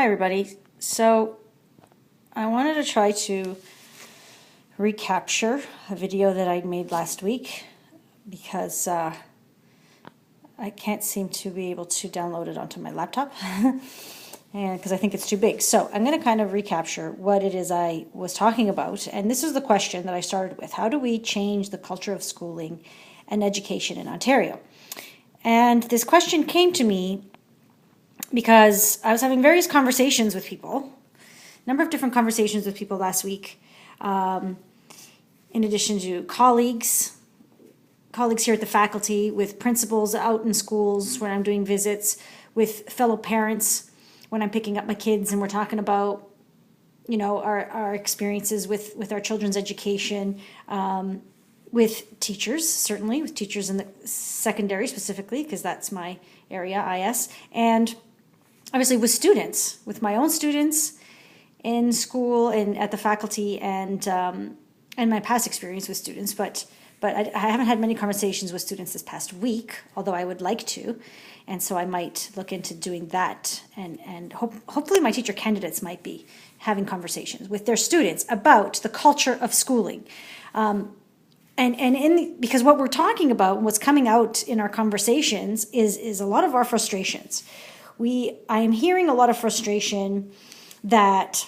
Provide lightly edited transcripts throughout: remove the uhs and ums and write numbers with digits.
Hi, everybody. So I wanted to try to recapture a video that I made last week because I can't seem to be able to download it onto my laptop and because I think it's too big. So I'm going to kind of recapture what it is I was talking about. And this is the question that I started with. How do we change the culture of schooling and education in Ontario? And this question came to me because I was having various conversations with people, a number of different conversations with people last week, in addition to colleagues here at the faculty, with principals out in schools when I'm doing visits, with fellow parents when I'm picking up my kids and we're talking about, our experiences with our children's education, with teachers, certainly, with teachers in the secondary specifically, because that's my area, IS, and obviously with students, with my own students in school and at the faculty, and my past experience with students. But I haven't had many conversations with students this past week, although I would like to, and so I might look into doing that. And hopefully my teacher candidates might be having conversations with their students about the culture of schooling. Because what we're talking about, what's coming out in our conversations is a lot of our frustrations. I am hearing a lot of frustration that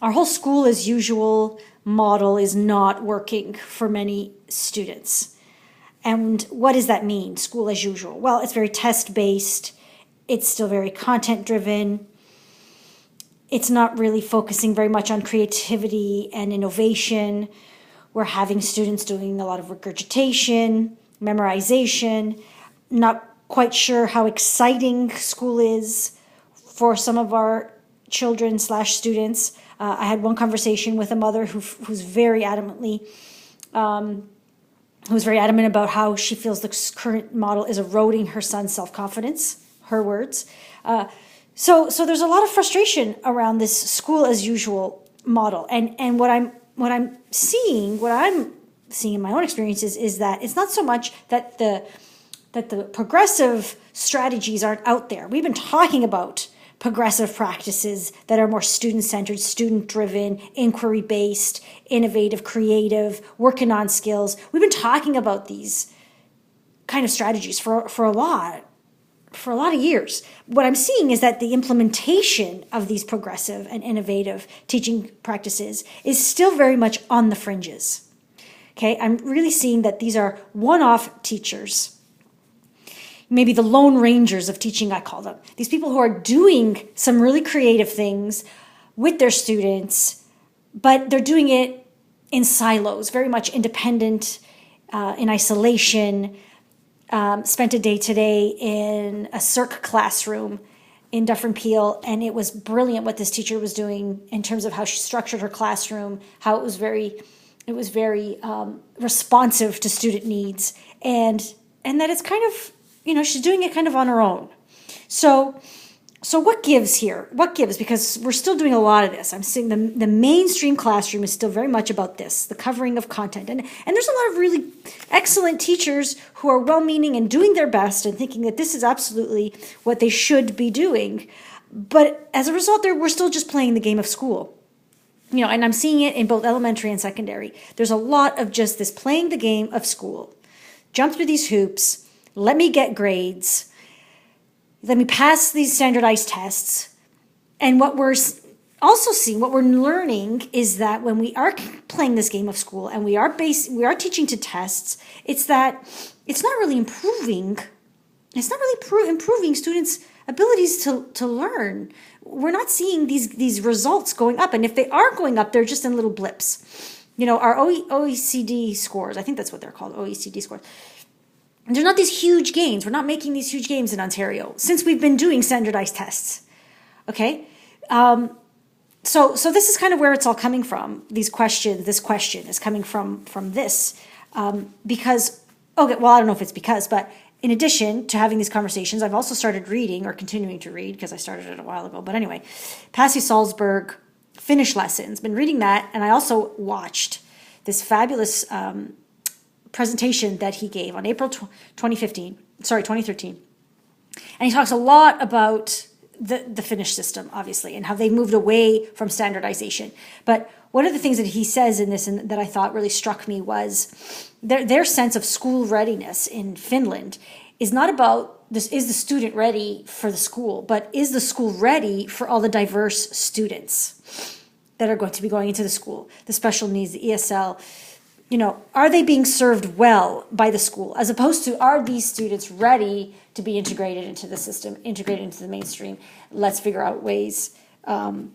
our whole school as usual model is not working for many students. And what does that mean, school as usual? Well, it's very test-based. It's still very content-driven. It's not really focusing very much on creativity and innovation. We're having students doing a lot of regurgitation, memorization, not quite sure how exciting school is for some of our children / students. I had one conversation with a mother who's very adamant about how she feels the current model is eroding her son's self-confidence, her words. So there's a lot of frustration around this school as usual model. And what I'm seeing in my own experiences is that it's not so much that the progressive strategies aren't out there. We've been talking about progressive practices that are more student-centered, student-driven, inquiry-based, innovative, creative, working on skills. We've been talking about these kind of strategies for a lot of years. What I'm seeing is that the implementation of these progressive and innovative teaching practices is still very much on the fringes. Okay, I'm really seeing that these are one-off teachers, maybe the lone rangers of teaching, I call them. These people who are doing some really creative things with their students, but they're doing it in silos, very much independent, in isolation. Spent a day today in a CERC classroom in Dufferin Peel, and it was brilliant what this teacher was doing in terms of how she structured her classroom, how it was very responsive to student needs, and that it's kind of, she's doing it kind of on her own. So what gives here? What gives? Because we're still doing a lot of this. I'm seeing the mainstream classroom is still very much about this, the covering of content. And there's a lot of really excellent teachers who are well-meaning and doing their best and thinking that this is absolutely what they should be doing. But as a result, we're still just playing the game of school. And I'm seeing it in both elementary and secondary. There's a lot of just this playing the game of school. Jump through these hoops. Let me get grades. Let me pass these standardized tests. And what we're also seeing, what we're learning is that when we are playing this game of school and we are teaching to tests, it's that it's not really improving. It's not really improving students' abilities to learn. We're not seeing these results going up. And if they are going up, they're just in little blips. Our OECD scores, I think that's what they're called, OECD scores. And there's not these huge gains. We're not making these huge gains in Ontario since we've been doing standardized tests. Okay? So this is kind of where it's all coming from. This question is coming from this. Because, okay, well, I don't know if it's because, but in addition to having these conversations, I've also started reading or continuing to read, because I started it a while ago. But anyway, Pasi Salzberg, Finnish lessons, been reading that. And I also watched this fabulous presentation that he gave on April 2013. And he talks a lot about the Finnish system, obviously, and how they moved away from standardization. But one of the things that he says in this and that I thought really struck me was their sense of school readiness in Finland is not about this, is the student ready for the school, but is the school ready for all the diverse students that are going to be going into the school, the special needs, the ESL. Are they being served well by the school, as opposed to, are these students ready to be integrated into the system, integrated into the mainstream? Let's figure out ways. Let's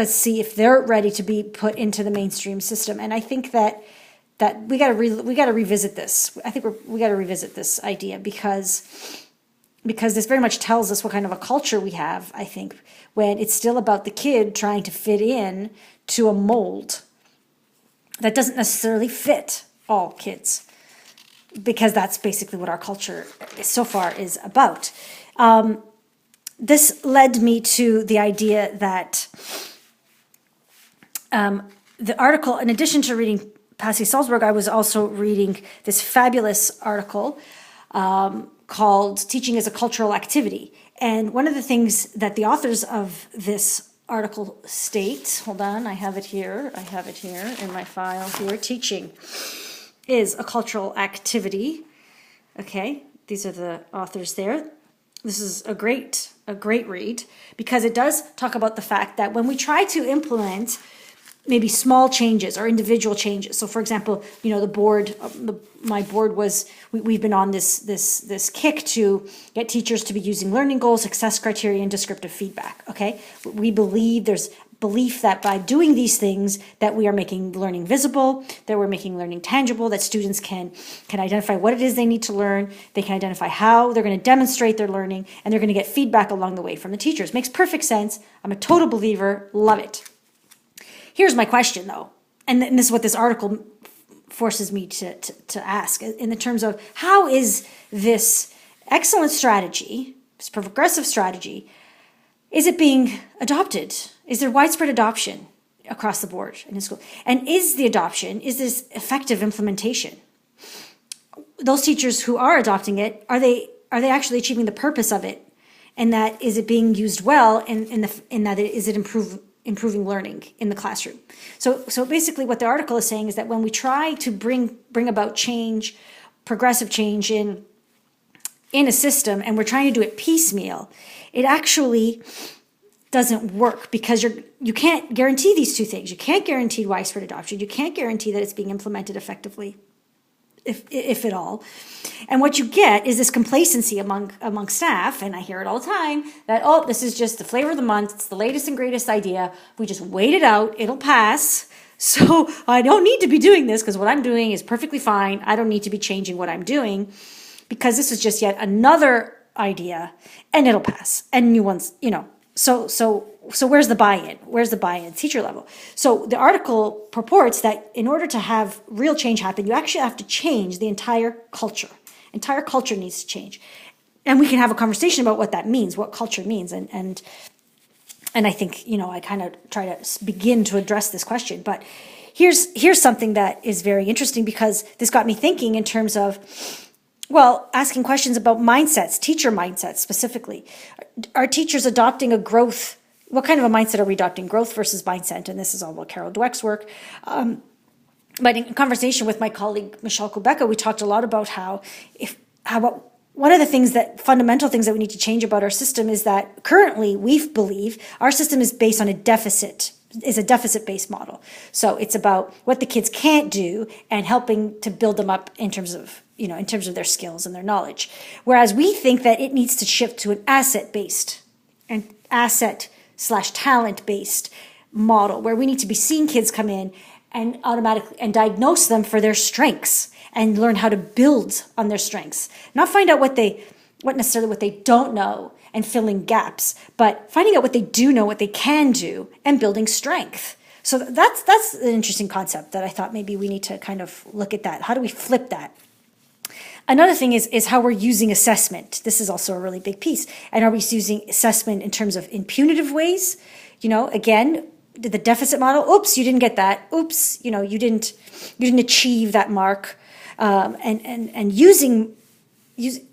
see if they're ready to be put into the mainstream system. And I think that we got to revisit this. I think we got to revisit this idea because this very much tells us what kind of a culture we have. I think when it's still about the kid trying to fit in to a mold that doesn't necessarily fit all kids, because that's basically what our culture so far is about. This led me to the idea that the article, in addition to reading Pasi Salzberg, I was also reading this fabulous article called Teaching as a Cultural Activity. And one of the things that the authors of this article state, hold on, I have it here in my file here, teaching is a cultural activity. Okay, these are the authors there. This is a great read, because it does talk about the fact that when we try to implement maybe small changes or individual changes. So, for example, the board, my board was, we've been on this kick to get teachers to be using learning goals, success criteria, and descriptive feedback. Okay, we believe there's belief that by doing these things that we are making learning visible, that we're making learning tangible, that students can identify what it is they need to learn, they can identify how they're going to demonstrate their learning, and they're going to get feedback along the way from the teachers. Makes perfect sense. I'm a total believer. Love it. Here's my question, though, and this is what this article forces me to ask, in the terms of how is this excellent strategy, this progressive strategy, is it being adopted? Is there widespread adoption across the board in the school? And is this effective implementation? Those teachers who are adopting it, are they actually achieving the purpose of it? And that, is it being used well, in that is it improving learning in the classroom? So basically what the article is saying is that when we try to bring about change, progressive change in a system, and we're trying to do it piecemeal, it actually doesn't work, because you can't guarantee these two things. You can't guarantee widespread adoption. You can't guarantee that it's being implemented effectively, if at all. And what you get is this complacency among staff, and I hear it all the time, that, this is just the flavor of the month, it's the latest and greatest idea, we just wait it out, it'll pass, so I don't need to be doing this, because what I'm doing is perfectly fine. I don't need to be changing what I'm doing, because this is just yet another idea, and it'll pass, and new ones, So where's the buy-in? Where's the buy-in? Teacher level. So the article purports that in order to have real change happen, you actually have to change the entire culture. Entire culture needs to change. And we can have a conversation about what that means, what culture means. And I think, I kind of try to begin to address this question. But here's something that is very interesting, because this got me thinking in terms of, asking questions about mindsets, teacher mindsets specifically. Are teachers adopting a growth? What kind of a mindset are we adopting? Growth versus mindset. And this is all about Carol Dweck's work. But in conversation with my colleague, Michelle Kubeka, we talked a lot about how one of the fundamental things that we need to change about our system is that currently we believe our system is based on a deficit-based model. So it's about what the kids can't do and helping to build them up in terms of their skills and their knowledge. Whereas we think that it needs to shift to an asset-based and asset/talent-based model, where we need to be seeing kids come in and automatically and diagnose them for their strengths and learn how to build on their strengths. Not find out what they don't know and filling gaps, but finding out what they do know, what they can do, and building strength. So that's an interesting concept that I thought maybe we need to kind of look at that. How do we flip that? Another thing is how we're using assessment. This is also a really big piece. And are we using assessment in terms of in punitive ways? Again, the deficit model. Oops, you didn't get that. Oops, you didn't achieve that mark. And using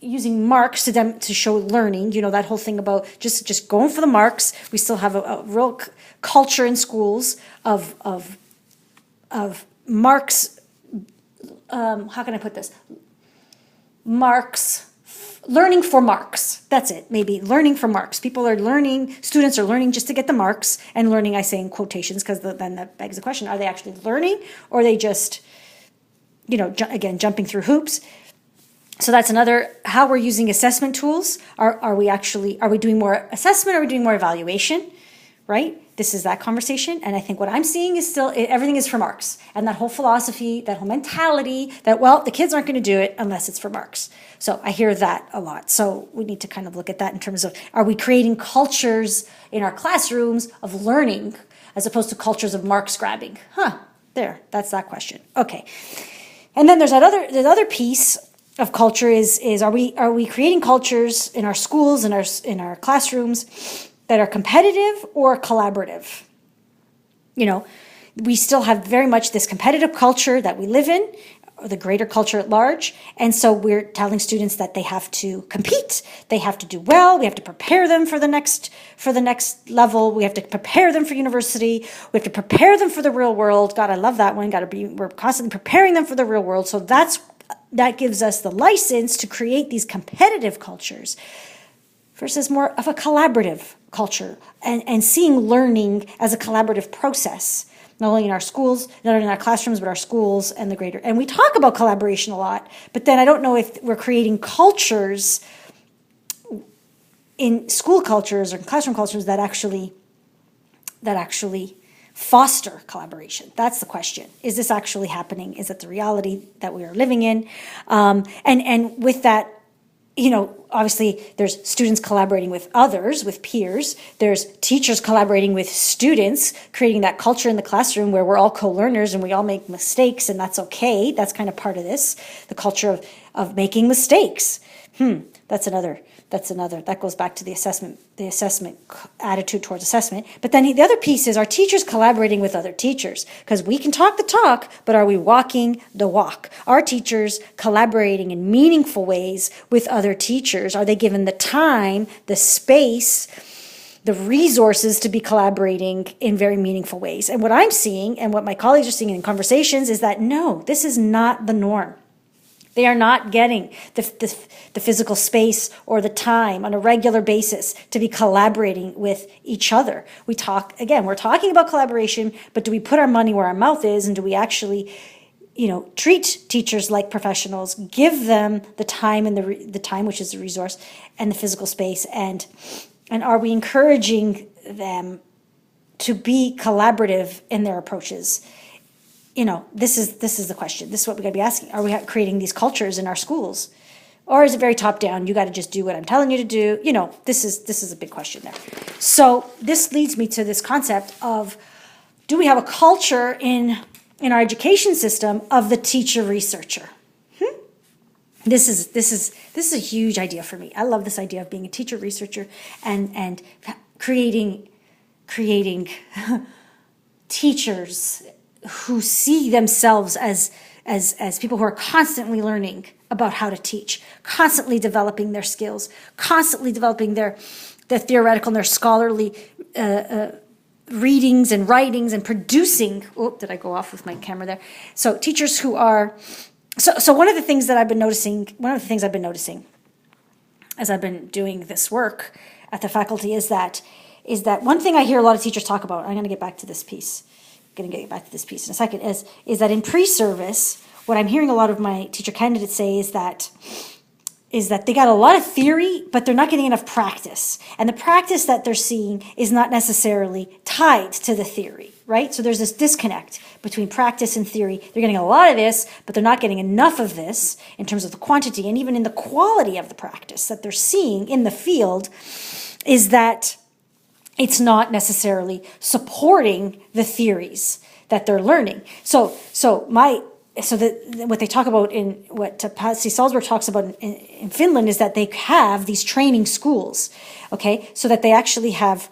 using marks to show learning, that whole thing about just going for the marks. We still have a real culture in schools of marks. How can I put this? Marks. Learning for marks. That's it. Maybe learning for marks. Students are learning just to get the marks, and learning, I say in quotations, because then that begs the question, are they actually learning, or are they just, again, jumping through hoops? So that's another, how we're using assessment tools. Are we doing more assessment, or are we doing more evaluation, right? This is that conversation. And I think what I'm seeing is still, everything is for marks. And that whole philosophy, that whole mentality that, the kids aren't going to do it unless it's for marks. So I hear that a lot. So we need to kind of look at that in terms of, are we creating cultures in our classrooms of learning as opposed to cultures of marks grabbing? That's that question. Okay. And then there's other piece of culture is are we creating cultures in our schools, in our classrooms that are competitive or collaborative? We still have very much this competitive culture that we live in, or the greater culture at large. And so we're telling students that they have to compete, they have to do well, we have to prepare them for the next level, we have to prepare them for university, we have to prepare them for the real world. God, I love that one. We're constantly preparing them for the real world. So that gives us the license to create these competitive cultures versus more of a collaborative culture, and seeing learning as a collaborative process, not only in our schools, not only in our classrooms, but our schools and the greater. And we talk about collaboration a lot, but then I don't know if we're creating cultures in school cultures or classroom cultures that actually foster collaboration. That's the question. Is this actually happening? Is it the reality that we are living in? And with that, obviously there's students collaborating with others, with peers. There's teachers collaborating with students, creating that culture in the classroom where we're all co-learners and we all make mistakes, and that's okay. That's kind of part of this, the culture of making mistakes. That goes back to the assessment attitude towards assessment. But then the other piece is, our teachers collaborating with other teachers, because we can talk the talk, but are we walking the walk? Are teachers collaborating in meaningful ways with other teachers? Are they given the time, the space, the resources to be collaborating in very meaningful ways? And what I'm seeing, and what my colleagues are seeing in conversations, is that no, this is not the norm. They are not getting the physical space or the time on a regular basis to be collaborating with each other. we're talking about collaboration, but do we put our money where our mouth is, and do we actually, treat teachers like professionals, give them the time, and the time, which is the resource, and the physical space, and are we encouraging them to be collaborative in their approaches? This is the question. This is what we got to be asking. Are we creating these cultures in our schools? Or is it very top down? You got to just do what I'm telling you to do. This is a big question there. So this leads me to this concept of, do we have a culture in our education system of the teacher researcher? This is a huge idea for me. I love this idea of being a teacher researcher and creating teachers who see themselves as people who are constantly learning about how to teach, constantly developing their skills, constantly developing their theoretical and their scholarly readings and writings and producing. Oh, did I go off with my camera there? So teachers who are, so one of the things I've been noticing as I've been doing this work at the faculty is that one thing I hear a lot of teachers talk about. I'm going to get back to this piece. In a second, is that in pre-service, what I'm hearing a lot of my teacher candidates say is that they got a lot of theory, but they're not getting enough practice. And the practice that they're seeing is not necessarily tied to the theory, right? So there's this disconnect between practice and theory. They're getting a lot of this, but they're not getting enough of this in terms of the quantity and even in the quality of the practice that they're seeing in the field, is that it's not necessarily supporting the theories that they're learning. So what they talk about what Pasi Salzberg talks about in Finland is that they have these training schools, okay, so that they actually have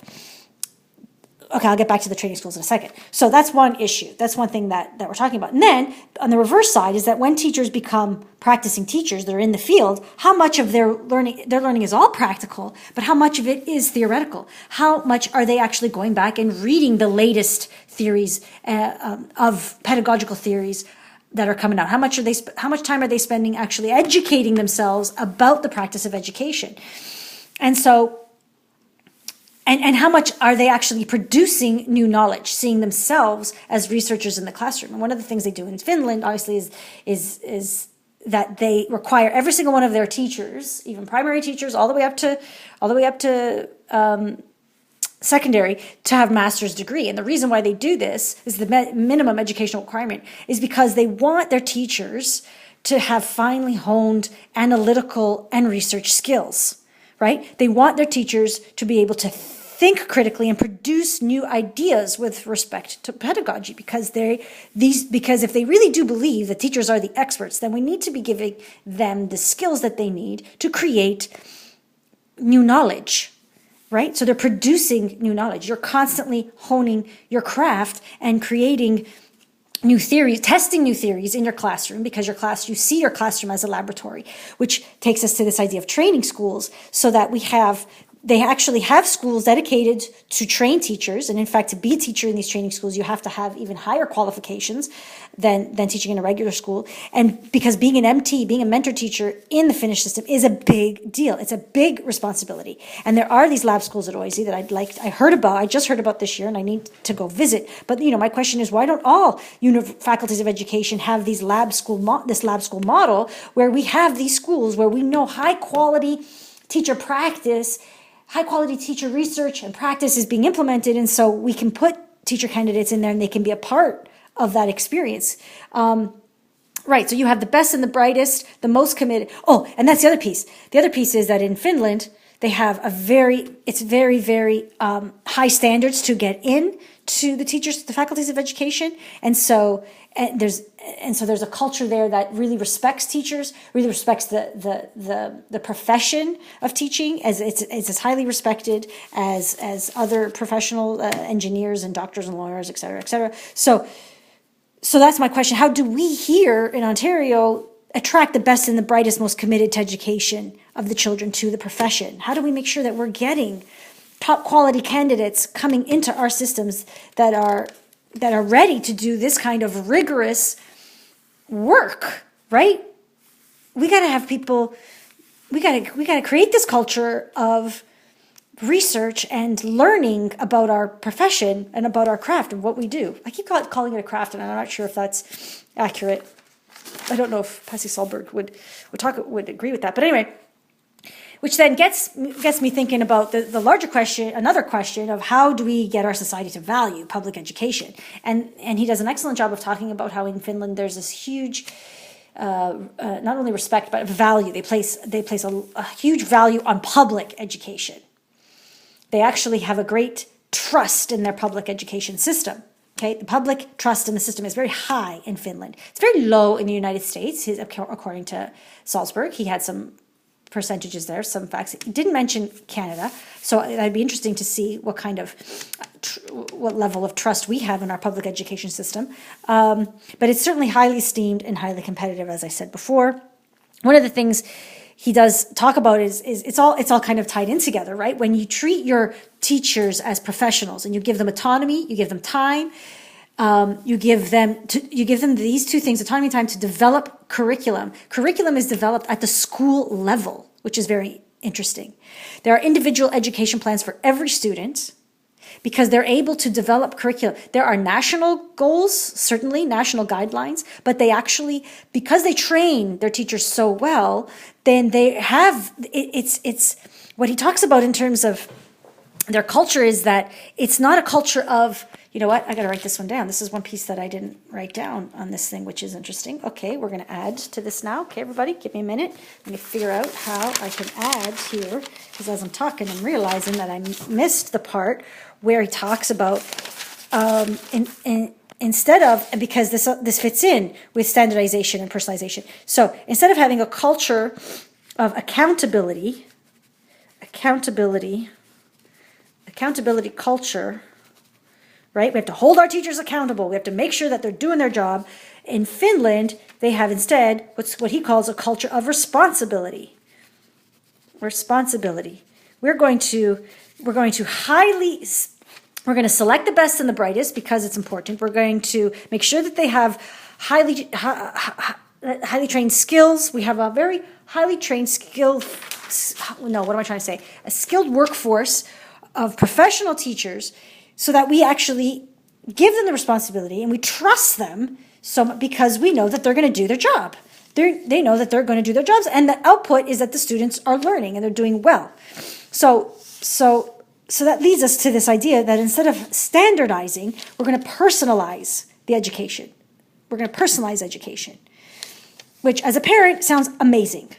Okay, I'll get back to the training schools in a second. So that's one issue. That's one thing that we're talking about. And then on the reverse side is that when teachers become practicing teachers, they're in the field, how much of their learning is all practical, but how much of it is theoretical? How much are they actually going back and reading the latest theories of pedagogical theories that are coming out? How much time are they spending actually educating themselves about the practice of education? And so And how much are they actually producing new knowledge, seeing themselves as researchers in the classroom? And one of the things they do in Finland, obviously, is that they require every single one of their teachers, even primary teachers, all the way up to secondary, to have master's degree. And the reason why they do this is the minimum educational requirement is because they want their teachers to have finely honed analytical and research skills. Right? They want their teachers to be able to think critically and produce new ideas with respect to pedagogy, because if they really do believe that teachers are the experts, then we need to be giving them the skills that they need to create new knowledge. Right? So they're producing new knowledge. You're constantly honing your craft and creating new theories, testing new theories in your classroom, because you see your classroom as a laboratory, which takes us to this idea of training schools, so that they actually have schools dedicated to train teachers. And in fact, to be a teacher in these training schools, you have to have even higher qualifications than teaching in a regular school. And because being an MT, being a mentor teacher in the Finnish system is a big deal. It's a big responsibility. And there are these lab schools at OISE that I just heard about this year, and I need to go visit. But my question is, why don't all faculties of education have this lab school model, where we have these schools where we know high quality teacher practice, high quality teacher research and practice is being implemented, and so we can put teacher candidates in there and they can be a part of that experience. Right, so you have the best and the brightest, the most committed. Oh, and that's the other piece. The other piece is that in Finland, they have very, very high standards to get in to the faculties of education, and so there's a culture there that really respects teachers, really respects the profession of teaching, as it's as highly respected as other professional engineers and doctors and lawyers, et cetera, et cetera. So that's my question. How do we here in Ontario attract the best and the brightest, most committed to education of the children to the profession? How do we make sure that we're getting top quality candidates coming into our systems that are ready to do this kind of rigorous work, right? We got to have people, we got to create this culture of research and learning about our profession and about our craft and what we do. I keep calling it a craft, and I'm not sure if that's accurate. I don't know if Pasi Sahlberg would agree with that. But anyway, which then gets me thinking about the larger question, another question of how do we get our society to value public education? And he does an excellent job of talking about how in Finland there's this huge, not only respect, but value. They place a huge value on public education. They actually have a great trust in their public education system. Okay, the public trust in the system is very high in Finland. It's very low in the United States, according to Salzburg. He had some percentages there, some facts. He didn't mention Canada, so it'd be interesting to see what kind of, what level of trust we have in our public education system. But it's certainly highly esteemed and highly competitive, as I said before. One of the things he does talk about is it's all kind of tied in together, right? When you treat your teachers as professionals and you give them autonomy, you give them time, you give them these two things, autonomy and time, to develop curriculum. Curriculum is developed at the school level, which is very interesting. There are individual education plans for every student, because they're able to develop curriculum. There are national goals, certainly national guidelines, but they actually, because they train their teachers so well, then they have, it's what he talks about in terms of their culture is that it's not a culture of, you know what, I got to write this one down. This is one piece that I didn't write down on this thing, which is interesting. Okay, we're going to add to this now. Okay, everybody, give me a minute. Let me figure out how I can add here, because as I'm talking, I'm realizing that I missed the part where he talks about instead of, because this fits in with standardization and personalization. So instead of having a culture of accountability culture, right? We have to hold our teachers accountable. We have to make sure that they're doing their job. In Finland, they have instead what he calls a culture of responsibility. Responsibility. We're going to select the best and the brightest because it's important. We're going to make sure that they have highly trained skills. We have a very highly trained a skilled workforce of professional teachers so that we actually give them the responsibility and we trust them because we know that they're going to do their job. They know that they're going to do their jobs, and the output is that the students are learning and they're doing well. So that leads us to this idea that instead of standardizing, we're going to personalize the education. We're going to personalize education, which as a parent sounds amazing.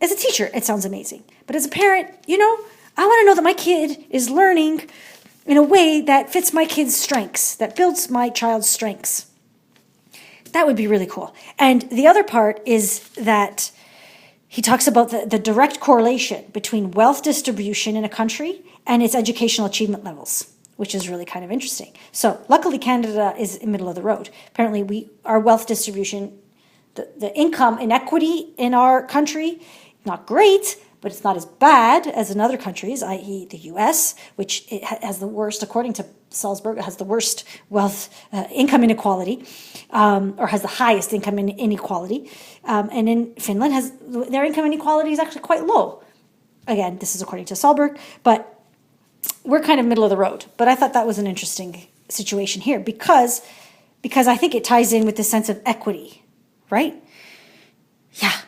As a teacher, it sounds amazing. But as a parent, I want to know that my kid is learning in a way that fits my kid's strengths, that builds my child's strengths. That would be really cool. And the other part is that he talks about the direct correlation between wealth distribution in a country and its educational achievement levels, which is really kind of interesting. So luckily, Canada is in the middle of the road. Apparently, our wealth distribution, the income inequity in our country, not great, but it's not as bad as in other countries, i.e. the U.S., which it has the worst, according to Salzburg, it has the worst wealth income inequality, or has the highest income inequality. And in Finland, their income inequality is actually quite low. Again, this is according to Salzburg, but we're kind of middle of the road. But I thought that was an interesting situation here because I think it ties in with the sense of equity, right? Yeah.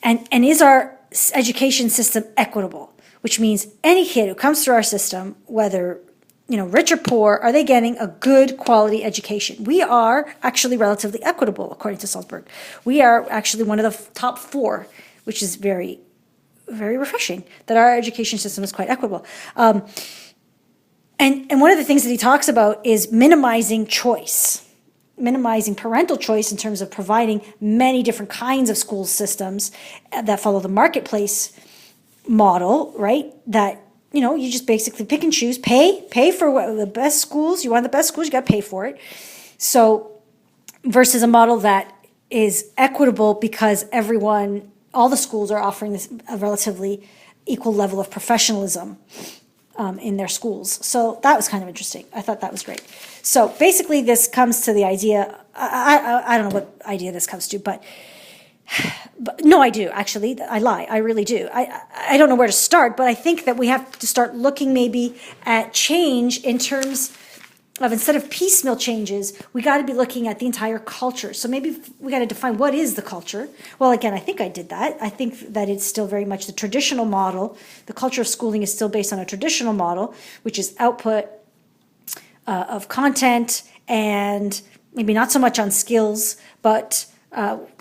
And is our education system equitable? Which means any kid who comes through our system, whether rich or poor, are they getting a good quality education? We are actually relatively equitable, according to Salzburg. We are actually one of the top 4, which is very, very refreshing, that our education system is quite equitable. And one of the things that he talks about is minimizing choice, minimizing parental choice in terms of providing many different kinds of school systems that follow the marketplace model, right? That, you just basically pick and choose, pay for the best schools. You want the best schools, you got to pay for it. So versus a model that is equitable because all the schools are offering a relatively equal level of professionalism in their schools. So that was kind of interesting. I thought that was great. So basically this comes to the idea, I don't know what idea this comes to, but no, I do, actually. I lie. I really do. I don't know where to start, but I think that we have to start looking maybe at change in terms of, instead of piecemeal changes, we got to be looking at the entire culture. So maybe we got to define what is the culture. Well, again, I think I did that. I think that it's still very much the traditional model. The culture of schooling is still based on a traditional model, which is output of content and maybe not so much on skills, but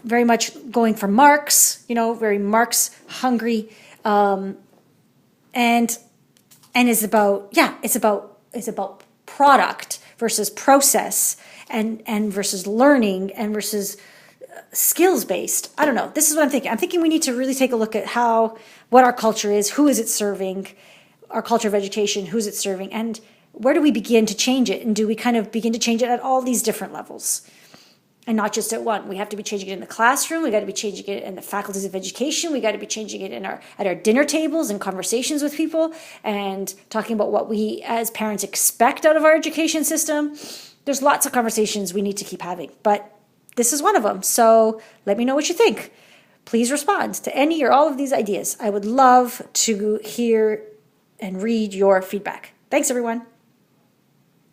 very much going for marks, very Marx hungry, and is about, it's about product versus process and versus learning and versus skills based. I don't know. This is what I'm thinking. I'm thinking we need to really take a look at what our culture is, who is it serving, our culture of education, who's it serving, and where do we begin to change it? And do we kind of begin to change it at all these different levels? And not just at one. We have to be changing it in the classroom. We got to be changing it in the faculties of education. We got to be changing it at our dinner tables and conversations with people and talking about what we as parents expect out of our education system. There's lots of conversations we need to keep having, but this is one of them. So let me know what you think. Please respond to any or all of these ideas. I would love to hear and read your feedback. Thanks, everyone.